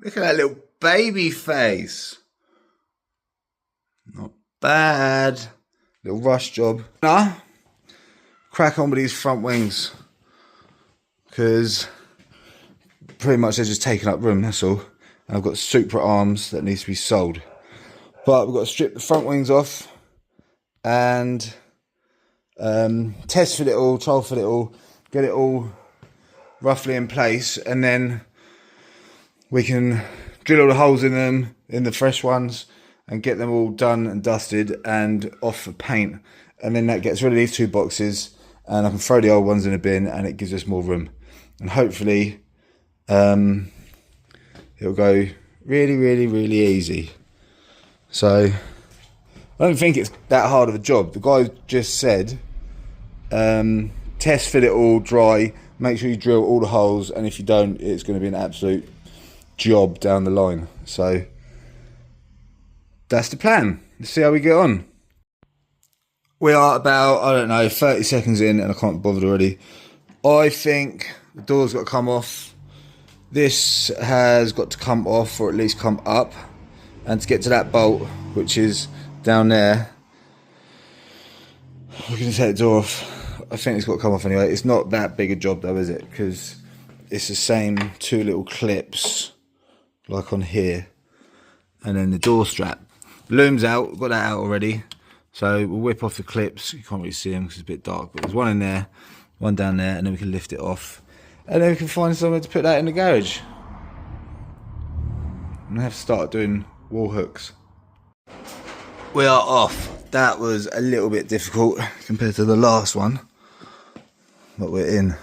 Look at that little baby face. Not bad. Little rush job. Nah. Crack on with these front wings. Because pretty much they're just taking up room, that's all. And I've got Supra arms that needs to be sold. But we've got to strip the front wings off. And test fit it all, trial fit it all. Get it all roughly in place. And then we can drill all the holes in them, in the fresh ones, and get them all done and dusted and off for paint. And then that gets rid of these two boxes, and I can throw the old ones in a bin, and it gives us more room. And hopefully it'll go really, really, really easy. So I don't think it's that hard of a job. The guy just said test fit it all dry, make sure you drill all the holes, and if you don't, it's going to be an absolute job down the line. So that's the plan. Let's see how we get on. We are about, I don't know, 30 seconds in, and I can't be bothered already. I think the door's got to come off. This has got to come off, or at least come up. And to get to that bolt, which is down there, we're going to take the door off. I think it's got to come off anyway. It's not that big a job though, is it? Because it's the same two little clips, like on here. And then the door strap. Loom's out, we've got that out already. So we'll whip off the clips. You can't really see them because it's a bit dark, but there's one in there, one down there, and then we can lift it off. And then we can find somewhere to put that in the garage. And I have to start doing wall hooks. We are off. That was a little bit difficult compared to the last one, but we're in.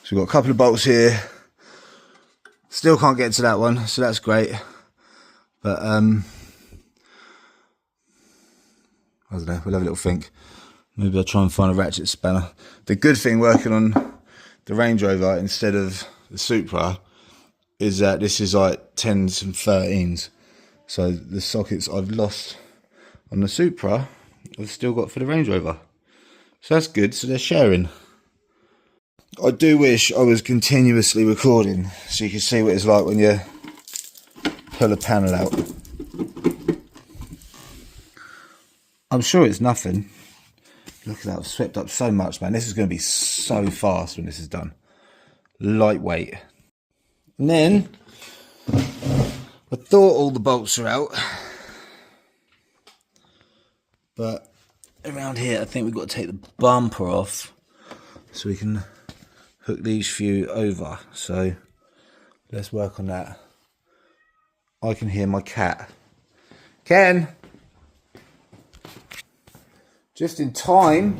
So we've got a couple of bolts here. Still can't get to that one, so that's great. But I don't know, we'll have a little think. Maybe I'll try and find a ratchet spanner. The good thing working on the Range Rover instead of the Supra is that this is like 10s and 13s. So the sockets I've lost on the Supra, I've still got for the Range Rover. So that's good, so they're sharing. I do wish I was continuously recording so you can see what it's like when you pull a panel out. I'm sure it's nothing. Look at that, I've swept up so much, man. This is going to be so fast when this is done. Lightweight. And then, I thought all the bolts are out. But around here, I think we've got to take the bumper off so we can hook these few over. So, let's work on that. I can hear my cat. Ken! Just in time.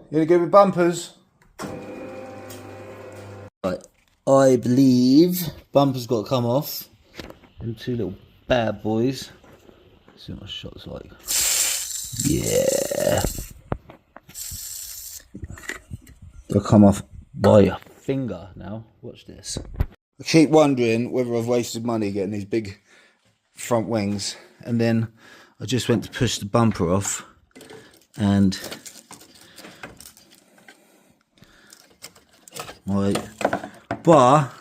You gonna go with bumpers? Right, I believe bumpers got to come off. Them two little bad boys. Let's see what my shot's like. Yeah. They'll come off by a finger now. Watch this. I keep wondering whether I've wasted money getting these big front wings, and then I just went to push the bumper off and my bar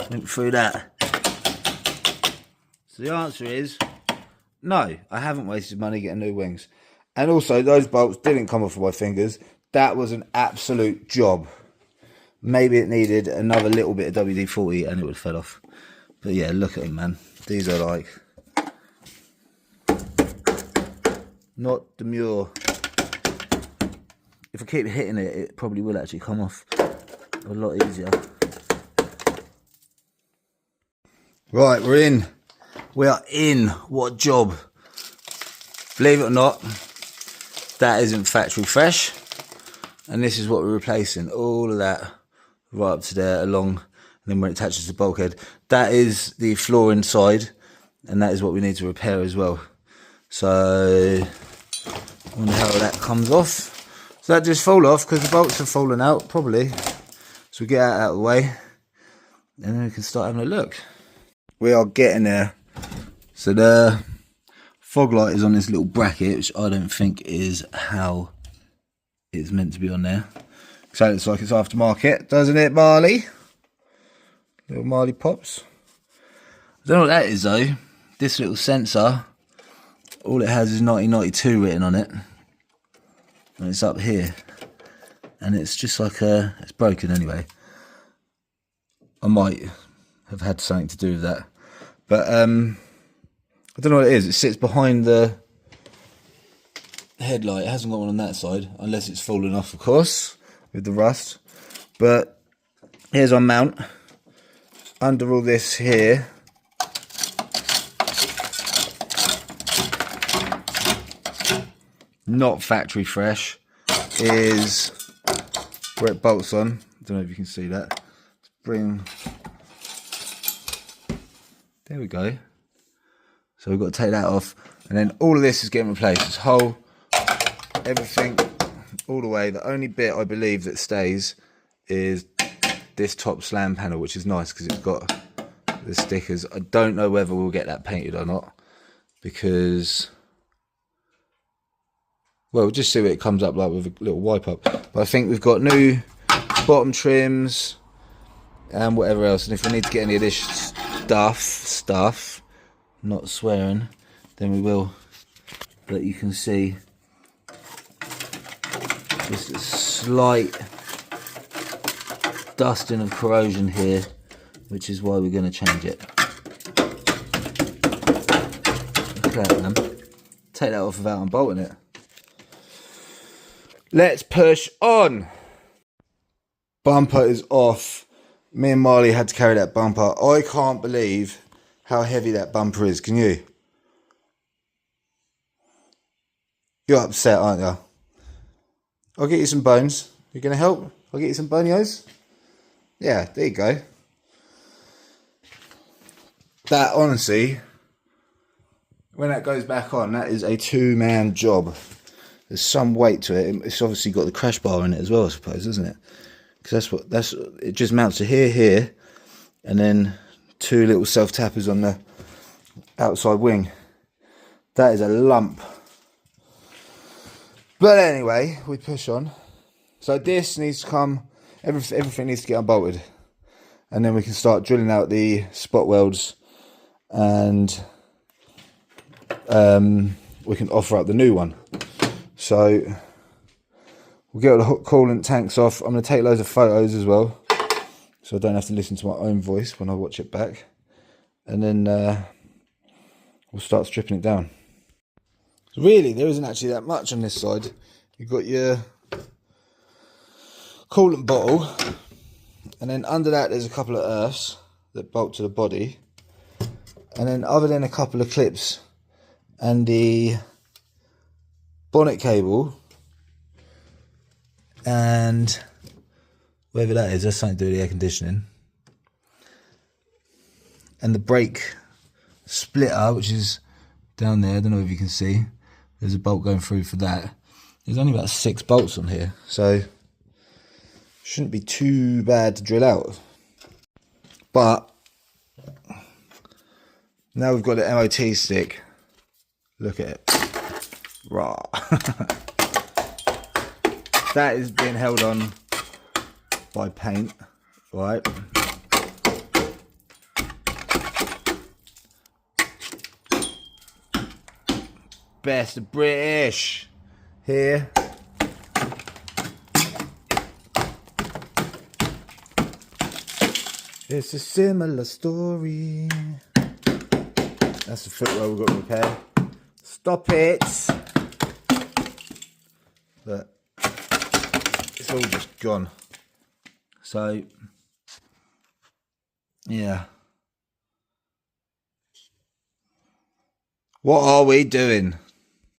went through that. So the answer is no, I haven't wasted money getting new wings. And also those bolts didn't come off with my fingers. That was an absolute job. Maybe it needed another little bit of WD-40 and it would have fell off. But yeah, look at them, man. These are like not demure. If I keep hitting it, it probably will actually come off a lot easier. Right, we're in. We are in. What a job. Believe it or not, that isn't factory fresh. And this is what we're replacing. All of that right up to there along. And then when it attaches to the bulkhead, that is the floor inside. And that is what we need to repair as well. So, I wonder how that comes off. So that just fall off because the bolts have fallen out, probably. So we get that out of the way. And then we can start having a look. We are getting there. So the fog light is on this little bracket, which I don't think is how it's meant to be on there. So it looks like it's aftermarket, doesn't it, Marley? Little Marley pops. I don't know what that is though. This little sensor, all it has is 1992 written on it. And it's up here. And it's just like it's broken anyway. I might have had something to do with that. But I don't know what it is. It sits behind the headlight. It hasn't got one on that side, unless it's fallen off, of course, with the rust. But here's our mount. Under all this here, not factory fresh, is where it bolts on. I don't know if you can see that. Let's bring, there we go. So we've got to take that off, and then all of this is getting replaced. This whole, everything, all the way. The only bit I believe that stays is this top slam panel, which is nice because it's got the stickers. I don't know whether we'll get that painted or not, because, well, we'll just see what it comes up like with a little wipe up. But I think we've got new bottom trims and whatever else, and if we need to get any of this stuff, not swearing, then we will. But you can see just a slight dusting of corrosion here, which is why we're going to change it. Look at that, man. Take that off without unbolting it. Let's push on. Bumper is off. Me and Marley had to carry that bumper. I can't believe how heavy that bumper is. Can you? You're upset, aren't you? I'll get you some bones. You going to help? I'll get you some bonios. Yeah, there you go. That, honestly, when that goes back on, that is a two-man job. There's some weight to it. It's obviously got the crash bar in it as well, I suppose, isn't it? Because it just mounts to here, and then two little self-tappers on the outside wing. That is a lump. But anyway, we push on. So this needs to come, everything needs to get unbolted. And then we can start drilling out the spot welds, and we can offer up the new one. So we'll get all the coolant tanks off. I'm going to take loads of photos as well, so I don't have to listen to my own voice when I watch it back. And then we'll start stripping it down. Really, there isn't actually that much on this side. You've got your coolant bottle, and then under that there's a couple of earths that bolt to the body, and then other than a couple of clips and the bonnet cable and whatever that is, that's something to do with the air conditioning, and the brake splitter, which is down there. I don't know if you can see, there's a bolt going through for that. There's only about 6 bolts on here, so shouldn't be too bad to drill out. But now we've got the MOT stick. Look at it. Rah. That is being held on by paint, right? Best British here. It's a similar story. That's the footwell we've got to repair. Stop it! But it's all just gone. So, yeah. What are we doing?